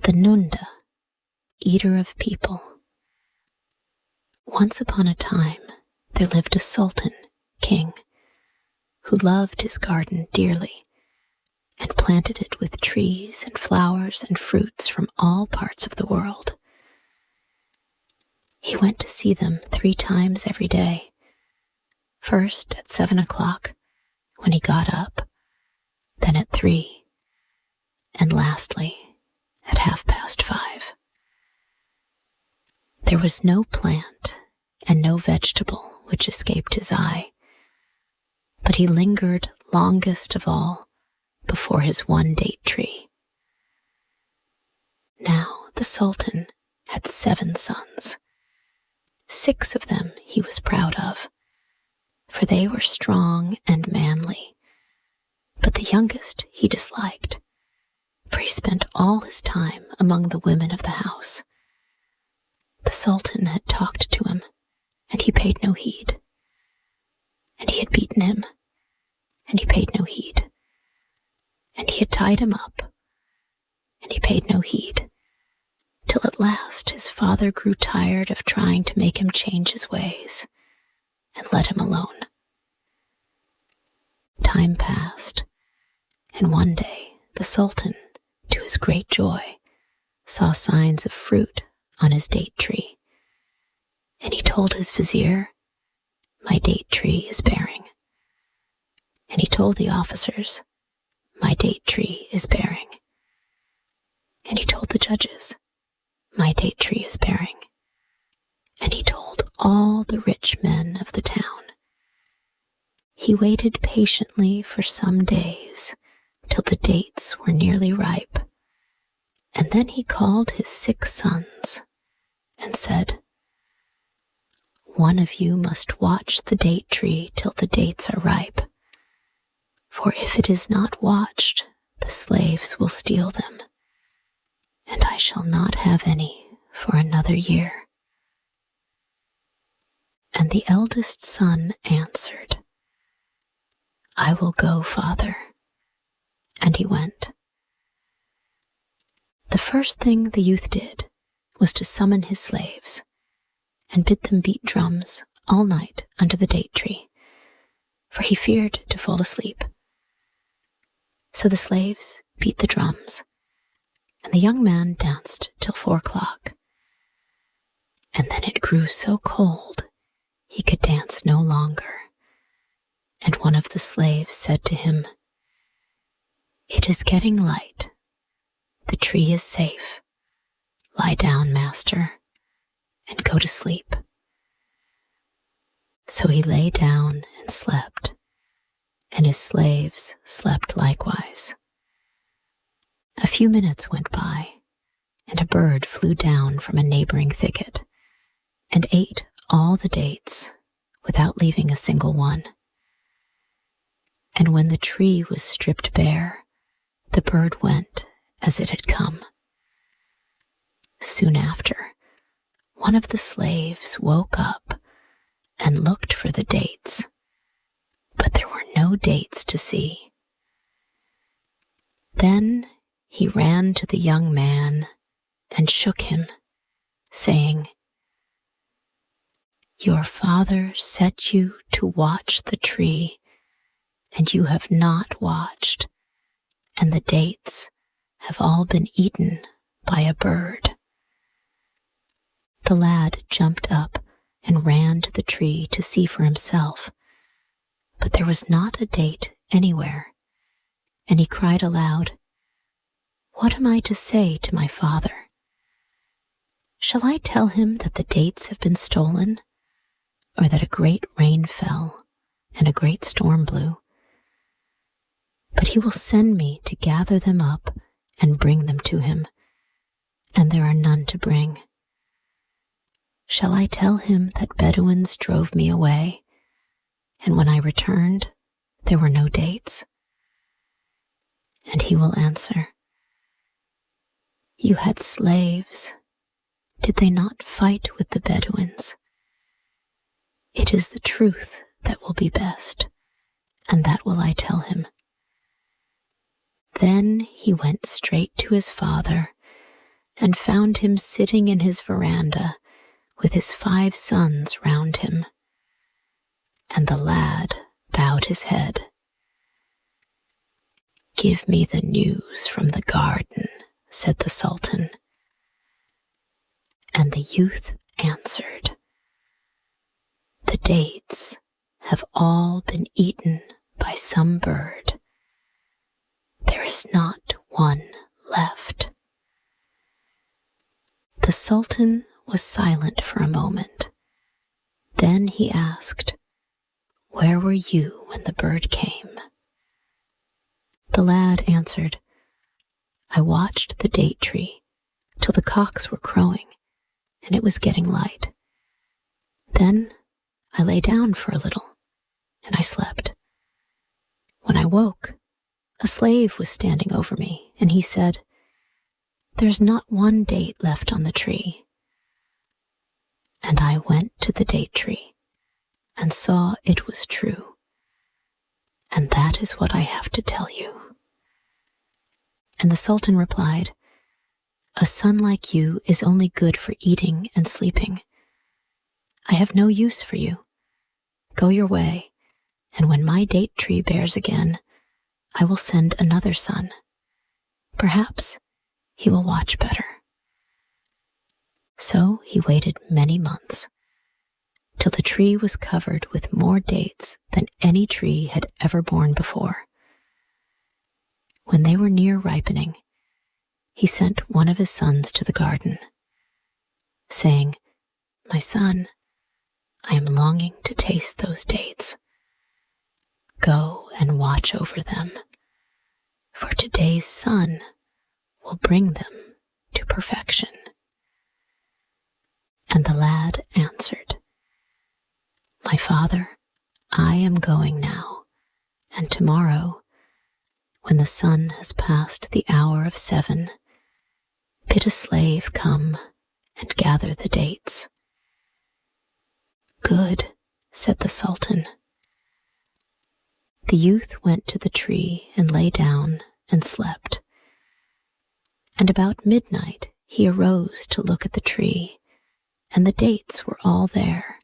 the Nunda, eater of people. Once upon a time, there lived a sultan, king, who loved his garden dearly and planted it with trees and flowers and fruits from all parts of the world. He went to see them 3 times every day, first at 7 o'clock when he got up, then at 3, and lastly at 5:30. There was no plant and no vegetable which escaped his eye, but he lingered longest of all before his one date tree. Now the Sultan had 7 sons. 6 of them he was proud of, for they were strong and manly, but the youngest he disliked, for he spent all his time among the women of the house. The Sultan had talked to him, and he paid no heed. And he had beaten him, and he paid no heed. And he had tied him up, and he paid no heed, till at last his father grew tired of trying to make him change his ways, and let him alone. Time passed, and one day the Sultan, to his great joy, saw signs of fruit on his date tree, and he told his vizier, "My date tree is bearing." And he told the officers, "My date tree is bearing." And he told the judges, "My date tree is bearing." And he told all the rich men of the town. He waited patiently for some days till the dates were nearly ripe, and then he called his 6 sons and said, "One of you must watch the date tree till the dates are ripe, for if it is not watched, the slaves will steal them, and I shall not have any for another year." And the eldest son answered, "I will go, father." And he went. The first thing the youth did was to summon his slaves and bid them beat drums all night under the date tree, for he feared to fall asleep. So the slaves beat the drums, and the young man danced till 4 o'clock. And then it grew so cold he could dance no longer, and one of the slaves said to him, "It is getting light. The tree is safe. Lie down, master, and go to sleep." So he lay down and slept, and his slaves slept likewise. A few minutes went by, and a bird flew down from a neighboring thicket and ate all the dates without leaving a single one. And when the tree was stripped bare, the bird went as it had come. Soon after, one of the slaves woke up and looked for the dates, but there were no dates to see. Then he ran to the young man and shook him, saying, "Your father set you to watch the tree, and you have not watched, and the dates have all been eaten by a bird." The lad jumped up and ran to the tree to see for himself, but there was not a date anywhere, and he cried aloud, "What am I to say to my father? Shall I tell him that the dates have been stolen, or that a great rain fell and a great storm blew? But he will send me to gather them up and bring them to him, and there are none to bring. Shall I tell him that Bedouins drove me away, and when I returned, there were no dates?" And he will answer, "You had slaves. Did they not fight with the Bedouins? It is the truth that will be best, and that will I tell him." Then he went straight to his father and found him sitting in his veranda with his 5 sons round him. And the lad bowed his head. "Give me the news from the garden," said the Sultan. And the youth answered, "The dates have all been eaten by some bird. There is not one left." The Sultan was silent for a moment. Then he asked, "Where were you when the bird came?" The lad answered, "I watched the date tree till the cocks were crowing and it was getting light. Then I lay down for a little and I slept. When I woke, a slave was standing over me and he said, 'There's not one date left on the tree.' And I went to the date tree and saw it was true. And that is what I have to tell you." And the Sultan replied, "A son like you is only good for eating and sleeping. I have no use for you. Go your way, and when my date tree bears again, I will send another son. Perhaps he will watch better." So he waited many months, till the tree was covered with more dates than any tree had ever borne before. When they were near ripening, he sent one of his sons to the garden, saying, "My son, I am longing to taste those dates. Go and watch over them, for today's sun will bring them to perfection." And the lad answered, "My father, I am going now, and tomorrow, when the sun has passed the hour of 7, bid a slave come and gather the dates." "Good," said the Sultan. The youth went to the tree and lay down and slept. And about midnight he arose to look at the tree, and the dates were all there,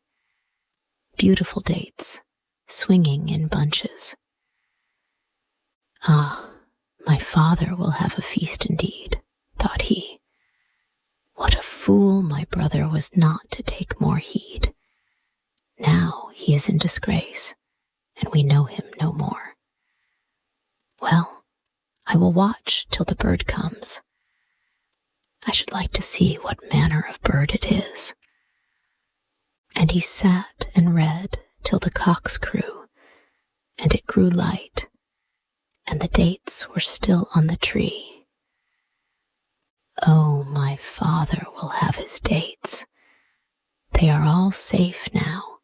beautiful dates, swinging in bunches. "Ah, my father will have a feast indeed," thought he. "What a fool my brother was not to take more heed. Now he is in disgrace, and we know him no more. Well, I will watch till the bird comes. I should like to see what manner of bird it is." And he sat and read till the cocks crew, and it grew light, and the dates were still on the tree. "Oh, my father will have his dates. They are all safe now,"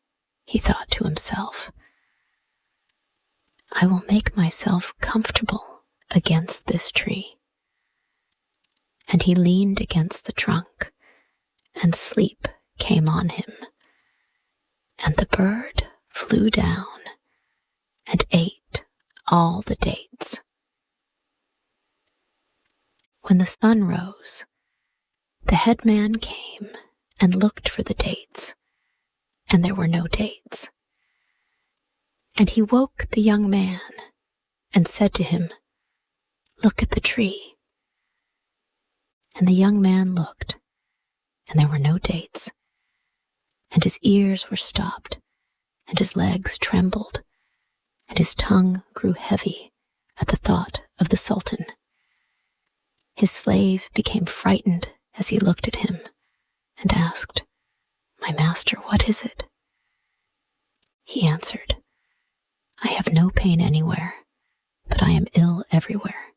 he thought to himself. "I will make myself comfortable against this tree." And he leaned against the trunk, and sleep came on him. And the bird flew down and ate all the dates. When the sun rose, the headman came and looked for the dates, and there were no dates. And he woke the young man and said to him, "Look at the tree." And the young man looked, and there were no dates, and his ears were stopped, and his legs trembled, and his tongue grew heavy at the thought of the Sultan. His slave became frightened as he looked at him, and asked, "My master, what is it?" He answered, "I have no pain anywhere, but I am ill everywhere.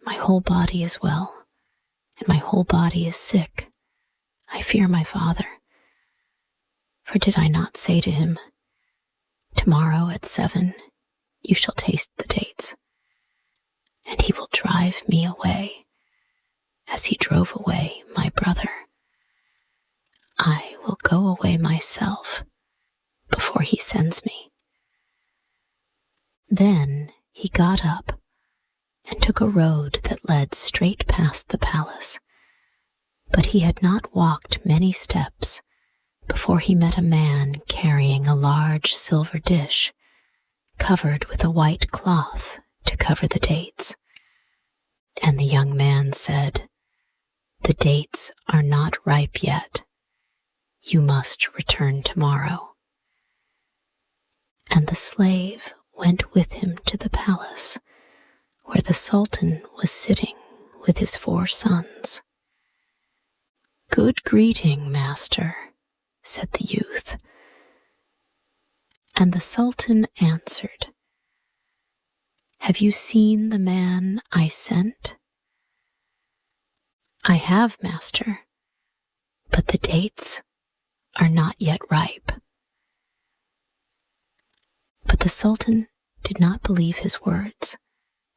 My whole body is well, and my whole body is sick. I fear my father. For did I not say to him, 'Tomorrow at 7 you shall taste the dates,' and he will drive me away, as he drove away my brother. I will go away myself before he sends me." Then he got up and took a road that led straight past the palace, But he had not walked many steps before he met a man carrying a large silver dish covered with a white cloth to cover the dates. And the young man said, "The dates are not ripe yet. You must return tomorrow." And the slave went with him to the palace, where the Sultan was sitting with his 4 sons. "Good greeting, master," said the youth. And the Sultan answered, "Have you seen the man I sent?" "I have, master, but the dates are not yet ripe." But the Sultan did not believe his words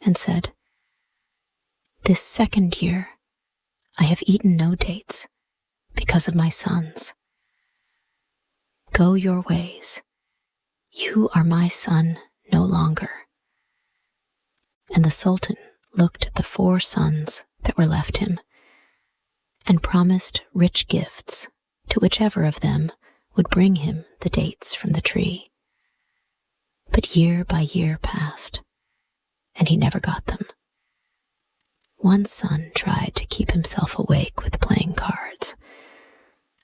and said, "This 2nd year I have eaten no dates because of my sons. Go your ways. You are my son no longer." And the Sultan looked at the 4 sons that were left him and promised rich gifts to whichever of them would bring him the dates from the tree. But year by year passed, and he never got them. One son tried to keep himself awake with playing cards.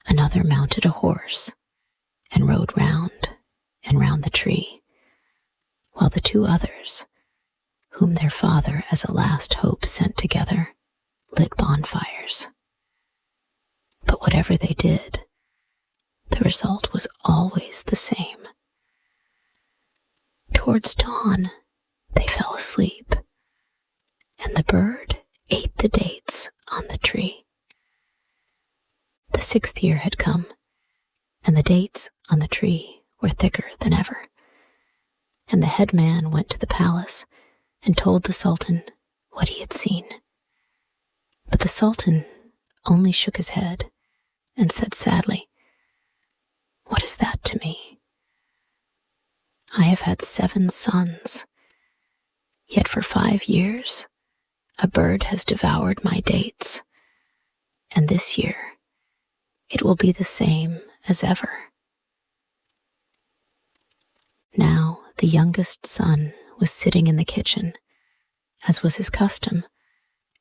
Another mounted a horse and rode round and round the tree, while the 2 others, whom their father as a last hope sent together, lit bonfires. But whatever they did, the result was always the same. Towards dawn, they fell asleep, and the bird ate the dates on the tree. The 6th year had come, and the dates on the tree were thicker than ever. And the head man went to the palace and told the Sultan what he had seen. But the Sultan only shook his head and said sadly, "What is that to me? I have had 7 sons, yet for 5 years a bird has devoured my dates, and this year it will be the same as ever." Now the youngest son was sitting in the kitchen, as was his custom,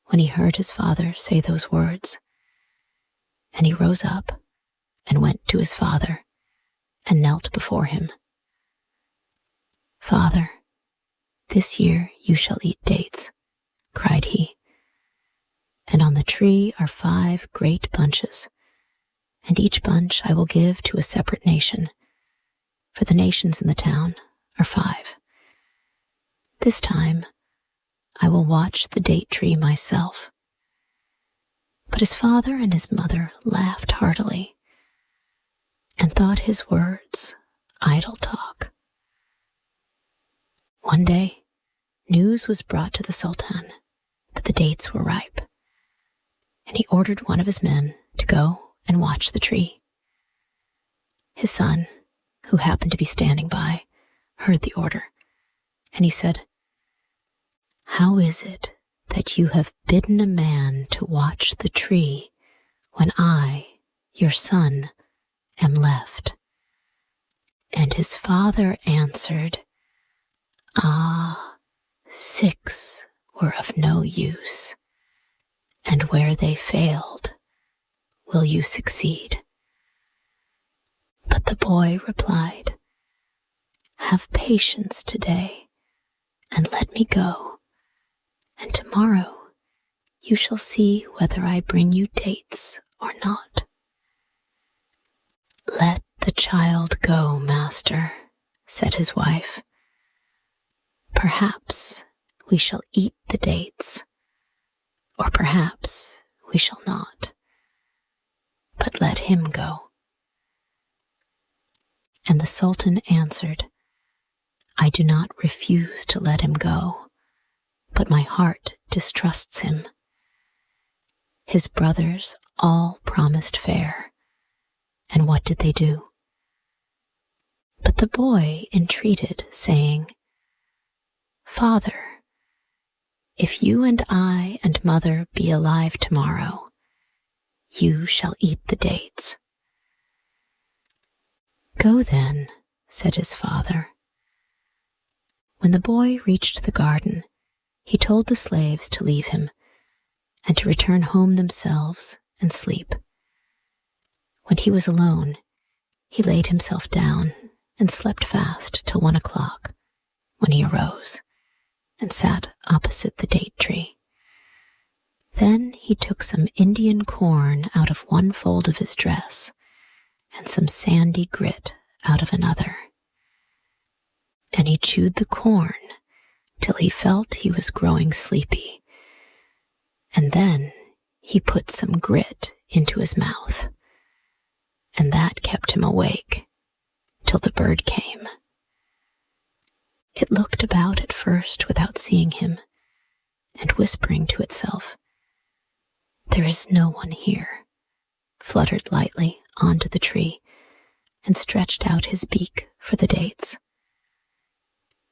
when he heard his father say those words. And he rose up and went to his father and knelt before him. "Father, this year you shall eat dates," cried he. "And on the tree are 5 great bunches, and each bunch I will give to a separate nation, for the nations in the town are 5. This time I will watch the date tree myself." But his father and his mother laughed heartily and thought his words idle talk. One day, news was brought to the Sultan that the dates were ripe, and he ordered one of his men to go and watch the tree. His son, who happened to be standing by, heard the order, and he said, "How is it that you have bidden a man to watch the tree when I, your son, am left?" And his father answered, "Ah, 6 were of no use, and where they failed, will you succeed?" But the boy replied, "Have patience today, and let me go, and tomorrow you shall see whether I bring you dates or not." "Let the child go, master," said his wife. "Perhaps we shall eat the dates, or perhaps we shall not, but let him go." And the Sultan answered, "I do not refuse to let him go, but my heart distrusts him." His brothers all promised fair, and what did they do? But the boy entreated, saying, "Father, if you and I and mother be alive tomorrow, you shall eat the dates." "Go then," said his father. When the boy reached the garden, he told the slaves to leave him and to return home themselves and sleep. When he was alone, he laid himself down and slept fast till 1 o'clock, when he arose and sat opposite the date tree. Then he took some Indian corn out of one fold of his dress and some sandy grit out of another. And he chewed the corn till he felt he was growing sleepy. And then he put some grit into his mouth, and that kept him awake till the bird came. It looked about at first without seeing him, and whispering to itself, "There is no one here," fluttered lightly onto the tree and stretched out his beak for the dates.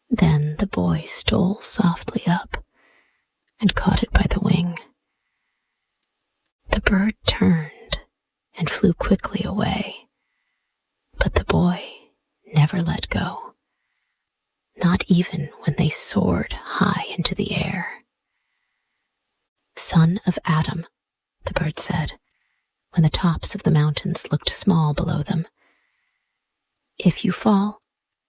Then the boy stole softly up and caught it by the wing. The bird turned and flew quickly away, but the boy never let go, not even when they soared high into the air. "Son of Adam," the bird said, when the tops of the mountains looked small below them, "if you fall,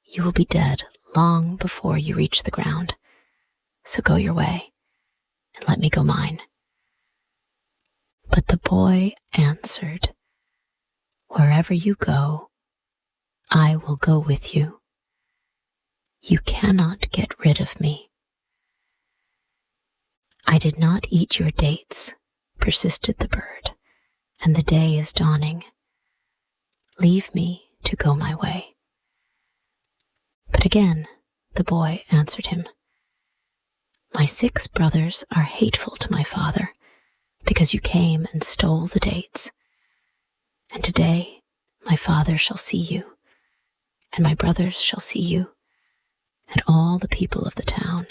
you will be dead long before you reach the ground. So go your way, and let me go mine." But the boy answered, "Wherever you go, I will go with you. You cannot get rid of me." "I did not eat your dates," persisted the bird, "and the day is dawning. Leave me to go my way." But again the boy answered him, "My 6 brothers are hateful to my father, because you came and stole the dates. And today my father shall see you, and my brothers shall see you, and all the people of the town,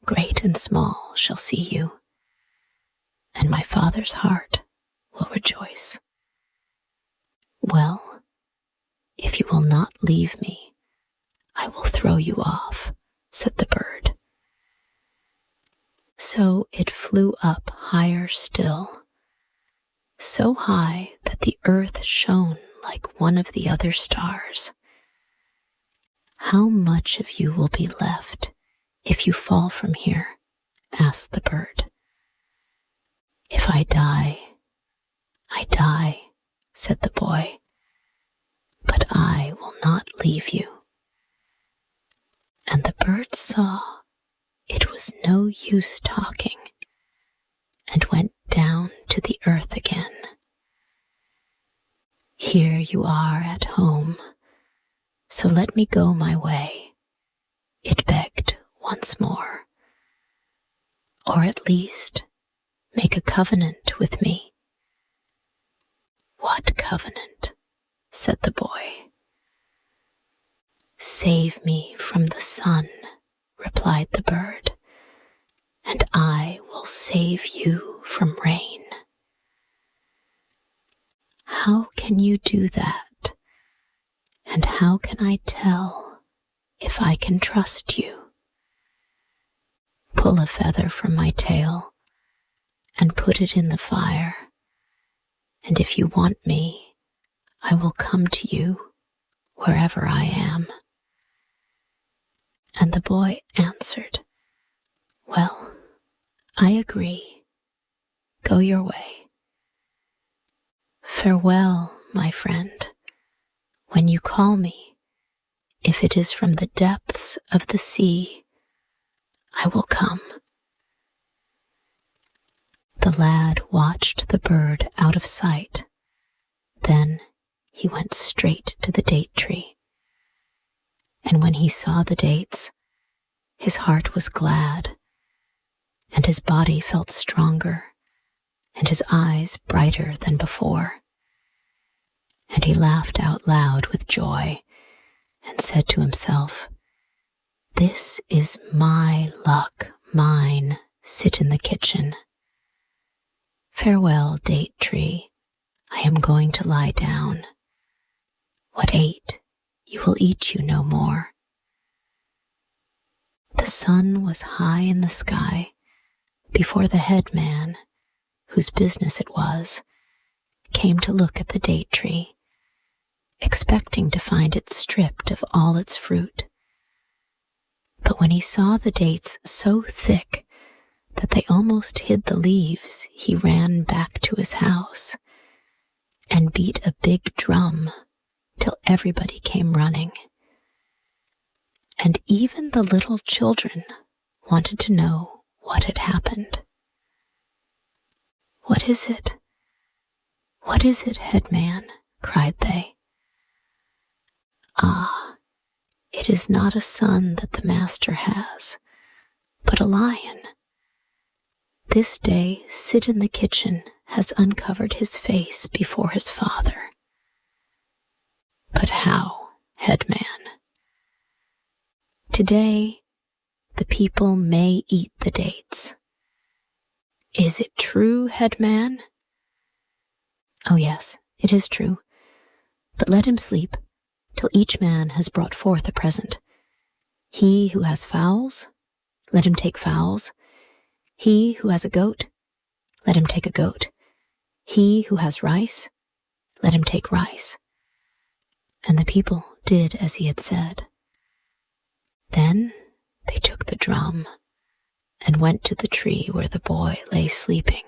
great and small, shall see you, and my father's heart will rejoice. Well, if you will not leave me, I will throw you off," said the bird. So it flew up higher still, so high that the earth shone like one of the other stars. "How much of you will be left if you fall from here?" asked the bird. "If I die, I die," said the boy, "but I will not leave you." And the bird saw it was no use talking, and went down to the earth again. "Here you are at home, so let me go my way," it begged once more. "Or at least make a covenant with me." "What covenant?" said the boy. "Save me from the sun," replied the bird, "and I will save you from rain." "How can you do that? And how can I tell if I can trust you?" "Pull a feather from my tail and put it in the fire, and if you want me, I will come to you wherever I am." And the boy answered, "Well, I agree. Go your way. Farewell, my friend. When you call me, if it is from the depths of the sea, I will come." The lad watched the bird out of sight. Then he went straight to the date tree. And when he saw the dates, his heart was glad, and his body felt stronger, and his eyes brighter than before. And he laughed out loud with joy, and said to himself, "This is my luck, mine, sit in the kitchen. Farewell, date tree, I am going to lie down. What ate, you will eat you no more. The sun was high in the sky before the headman, whose business it was, came to look at the date tree, expecting to find it stripped of all its fruit. But when he saw the dates so thick that they almost hid the leaves, he ran back to his house and beat a big drum till everybody came running. And even the little children wanted to know what had happened. "What is it? What is it, headman?" cried they. "Ah, it is not a son that the master has, but a lion. This day Sid in the kitchen has uncovered his face before his father." "But how, headman?" "Today the people may eat the dates." "Is it true, headman?" "Oh yes, it is true. But let him sleep till each man has brought forth a present. He who has fowls, let him take fowls. He who has a goat, let him take a goat. He who has rice, let him take rice." And the people did as he had said. Then they took the drum and went to the tree where the boy lay sleeping.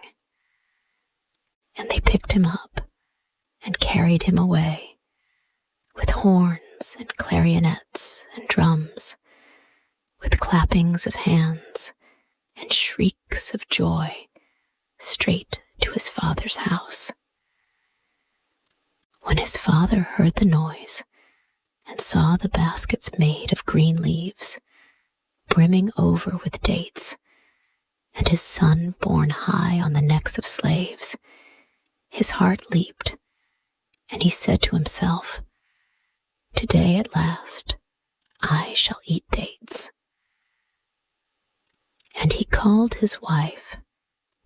And they picked him up and carried him away, with horns and clarionets and drums, with clappings of hands and shrieks of joy, straight to his father's house. When his father heard the noise and saw the baskets made of green leaves, brimming over with dates, and his son borne high on the necks of slaves, his heart leaped, and he said to himself, "Today at last I shall eat dates." And he called his wife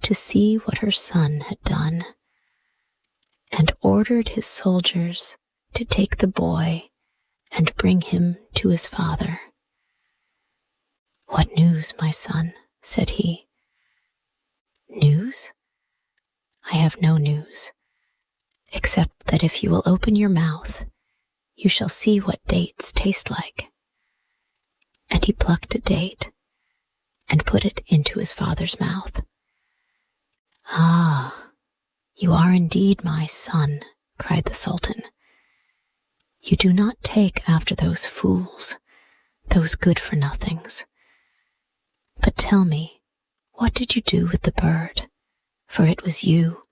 to see what her son had done, and ordered his soldiers to take the boy and bring him to his father. "What news, my son?" said he. "News? I have no news, except that if you will open your mouth, you shall see what dates taste like." And he plucked a date and put it into his father's mouth. "Ah, you are indeed my son," cried the Sultan. "You do not take after those fools, those good-for-nothings. But tell me, what did you do with the bird? For it was you,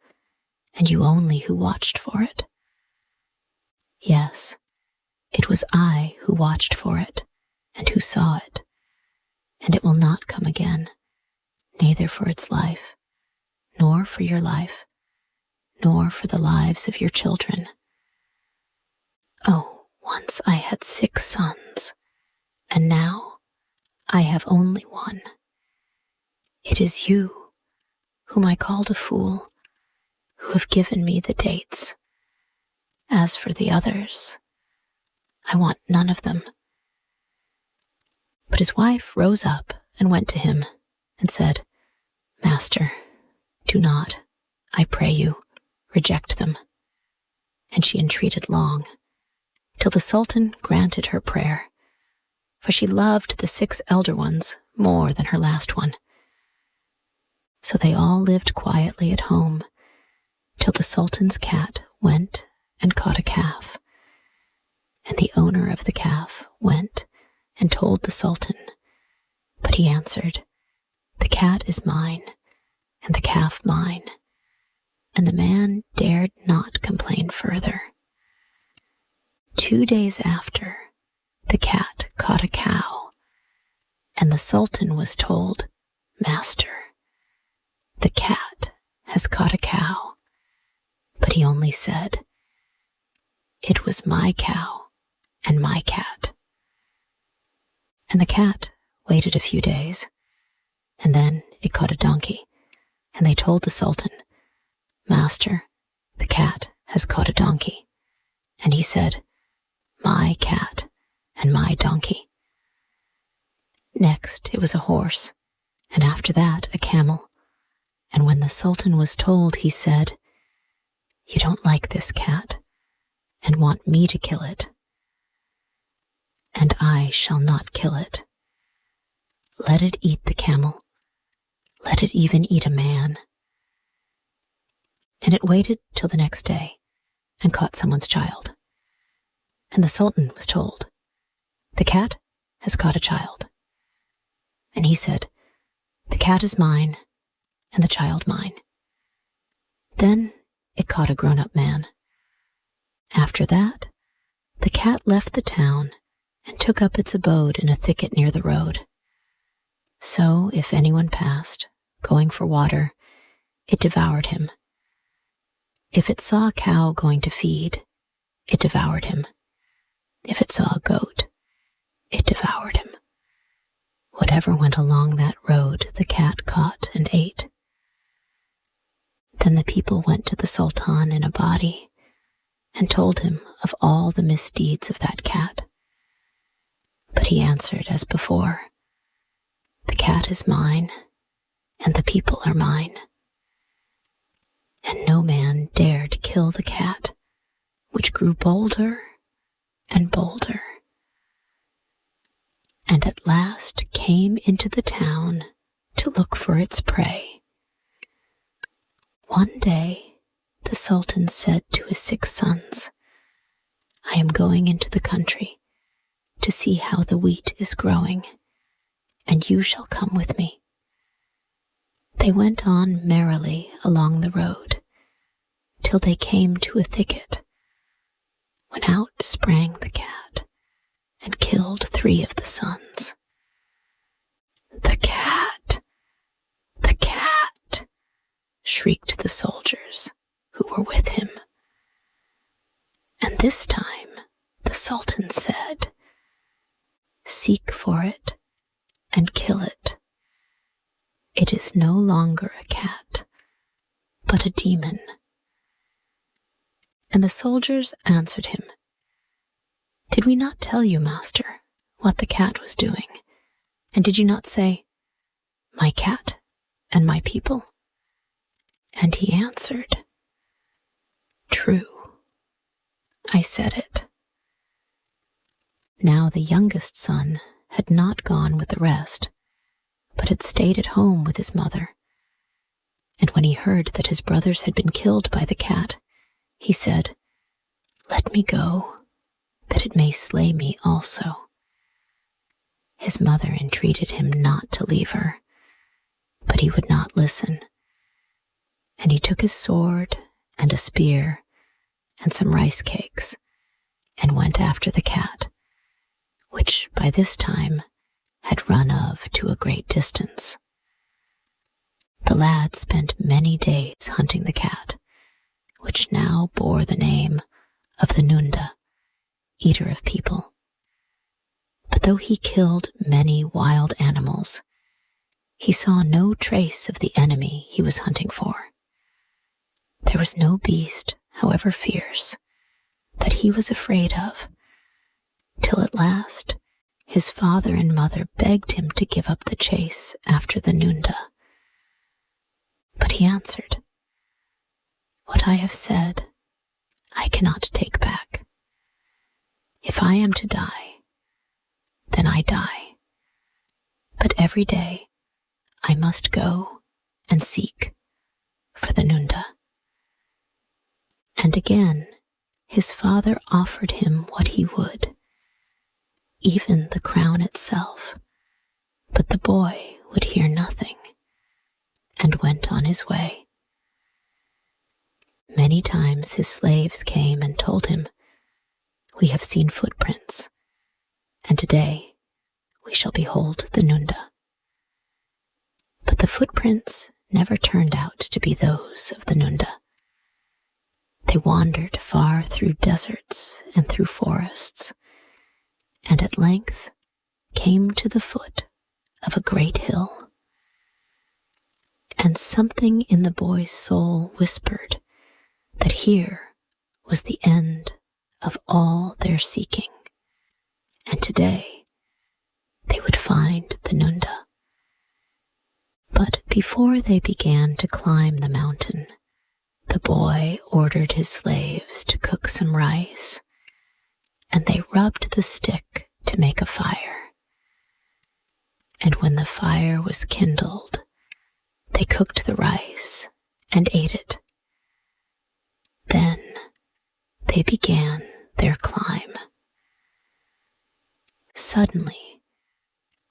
and you only, who watched for it." "Yes, it was I who watched for it, and who saw it, and it will not come again, neither for its life, nor for your life, nor for the lives of your children. Oh, once I had 6 sons, and now I have only one. It is you, whom I called a fool, who have given me the dates. As for the others, I want none of them." But his wife rose up and went to him and said, "Master, do not, I pray you, reject them." And she entreated long, till the Sultan granted her prayer, for she loved the 6 elder ones more than her last one. So they all lived quietly at home, till the Sultan's cat went and caught a calf. And the owner of the calf went and told the Sultan, but he answered, "The cat is mine, and the calf mine." And the man dared not complain further. 2 days after, the cat caught a cow, and the Sultan was told, "Master, the cat has caught a cow." But he only said, "It was my cow and my cat." And the cat waited a few days, and then it caught a donkey, and they told the Sultan, "Master, the cat has caught a donkey." And he said, "My cat and my donkey." Next it was a horse, and after that a camel. And when the Sultan was told, he said, "You don't like this cat and want me to kill it. And I shall not kill it. Let it eat the camel. Let it even eat a man." And it waited till the next day and caught someone's child. And the Sultan was told, "The cat has caught a child." And he said, "The cat is mine and the child mine." Then it caught a grown-up man. After that, the cat left the town and took up its abode in a thicket near the road. So if anyone passed, going for water, it devoured him. If it saw a cow going to feed, it devoured him. If it saw a goat, it devoured him. Whatever went along that road, the cat caught and ate. Then the people went to the Sultan in a body and told him of all the misdeeds of that cat. But he answered as before, "The cat is mine, and the people are mine." And no man dared kill the cat, which grew bolder and bolder, and at last came into the town to look for its prey. One day the Sultan said to his 6 sons, "I am going into the country to see how the wheat is growing, and you shall come with me." They went on merrily along the road till they came to a thicket, when out sprang the cat and killed 3 of the sons. "The cat! The cat!" shrieked the soldiers who were with him. And this time the Sultan said, "Seek for it and kill it. It is no longer a cat, but a demon." And the soldiers answered him, "Did we not tell you, master, what the cat was doing? And did you not say, 'My cat and my people'?" And he answered, "True, I said it." Now the youngest son had not gone with the rest, but had stayed at home with his mother. And when he heard that his brothers had been killed by the cat, he said, "Let me go, that it may slay me also." His mother entreated him not to leave her, but he would not listen. And he took his sword and a spear and some rice cakes and went after the cat, which by this time had run off to a great distance. The lad spent many days hunting the cat, which now bore the name of the Nunda, eater of people. But though he killed many wild animals, he saw no trace of the enemy he was hunting for. There was no beast, however fierce, that he was afraid of, till at last his father and mother begged him to give up the chase after the Nunda. But he answered, "What I have said, I cannot take back. If I am to die, then I die. But every day I must go and seek for the Nunda." And again his father offered him what he would, even the crown itself, but the boy would hear nothing and went on his way. Many times his slaves came and told him, "We have seen footprints, and today we shall behold the Nunda." But the footprints never turned out to be those of the Nunda. They wandered far through deserts and through forests, and at length came to the foot of a great hill. And something in the boy's soul whispered that here was the end of all their seeking, and today they would find the Nunda. But before they began to climb the mountain, the boy ordered his slaves to cook some rice, and they rubbed the stick to make a fire. And when the fire was kindled, they cooked the rice and ate it. Then they began their climb. Suddenly,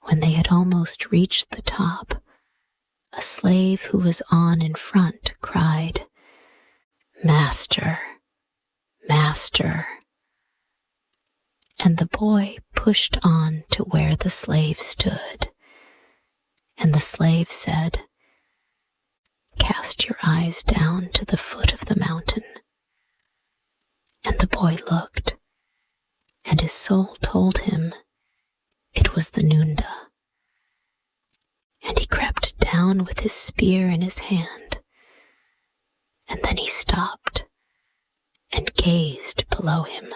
when they had almost reached the top, a slave who was on in front cried, "Master, Master." And the boy pushed on to where the slave stood, and the slave said, "Cast your eyes down to the foot of the mountain." And the boy looked, and his soul told him it was the Nunda. And he crept down with his spear in his hand, and then he stopped and gazed below him.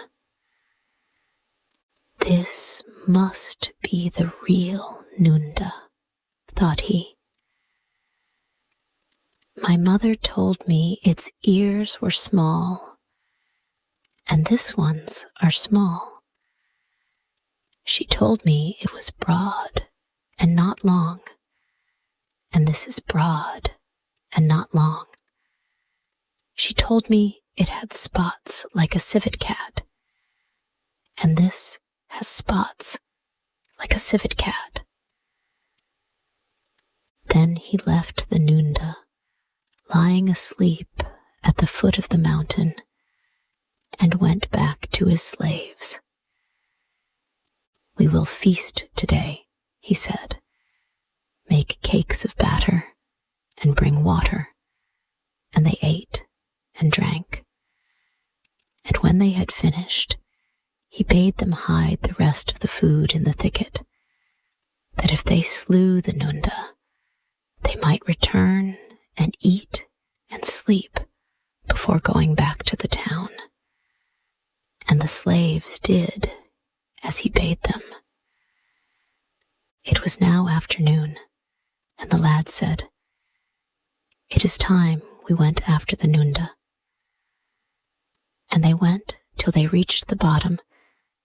This must be the real Nunda, thought he. My mother told me its ears were small, and this one's are small. She told me it was broad and not long, and this is broad and not long. She told me it had spots like a civet cat, and this has spots like a civet cat. Then he left the Nunda lying asleep at the foot of the mountain and went back to his slaves. "We will feast today," he said. "Make cakes of batter and bring water." And they ate and drank. And when they had finished, he bade them hide the rest of the food in the thicket, that if they slew the Nunda, they might return and eat and sleep before going back to the town. And the slaves did as he bade them. It was now afternoon, and the lad said, "It is time we went after the Nunda." And they went till they reached the bottom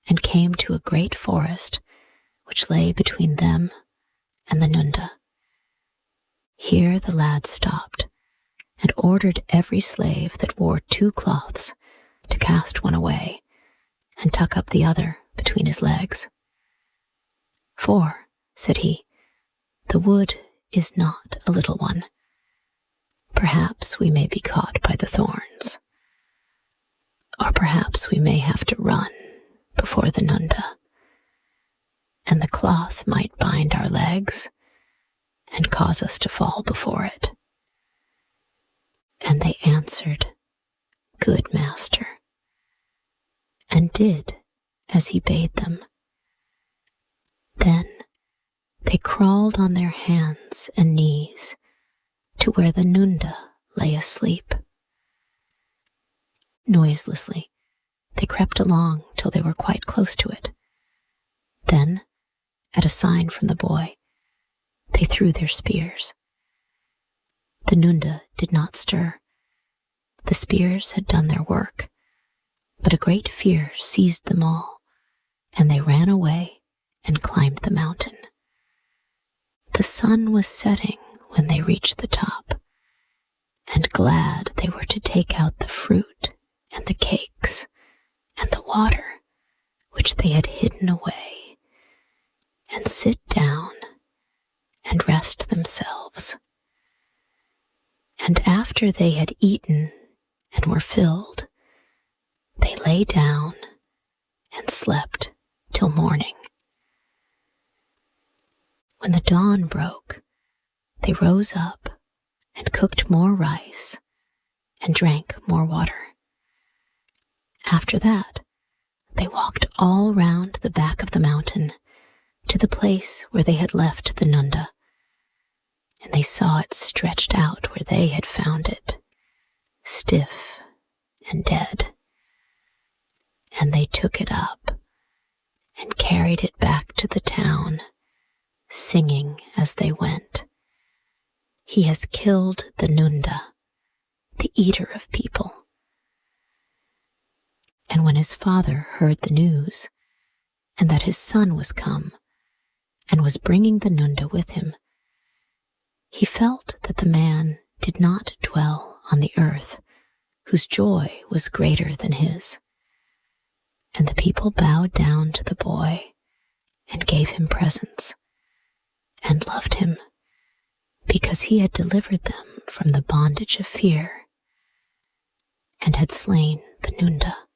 and came to a great forest which lay between them and the Nunda. Here the lad stopped and ordered every slave that wore 2 cloths to cast one away and tuck up the other between his legs. "For," said he, "the wood is not a little one. Perhaps we may be caught by the thorns, or perhaps we may have to run before the Nunda, and the cloth might bind our legs and cause us to fall before it." And they answered, "Good master," and did as he bade them. Then they crawled on their hands and knees to where the Nunda lay asleep. Noiselessly, they crept along till they were quite close to it. Then, at a sign from the boy, they threw their spears. The Nunda did not stir. The spears had done their work, but a great fear seized them all, and they ran away and climbed the mountain. The sun was setting when they reached the top, and glad they were to take out the fruit and the cakes and the water which they had hidden away, and sit down and rest themselves. And after they had eaten and were filled, they lay down and slept till morning. When the dawn broke, they rose up and cooked more rice and drank more water. After that, they walked all round the back of the mountain to the place where they had left the Nunda, and they saw it stretched out where they had found it, stiff and dead. And they took it up and carried it back to the town, singing as they went, "He has killed the Nunda, the eater of people." And when his father heard the news, and that his son was come, and was bringing the Nunda with him, he felt that the man did not dwell on the earth, whose joy was greater than his. And the people bowed down to the boy, and gave him presents, and loved him, because he had delivered them from the bondage of fear, and had slain the Nunda.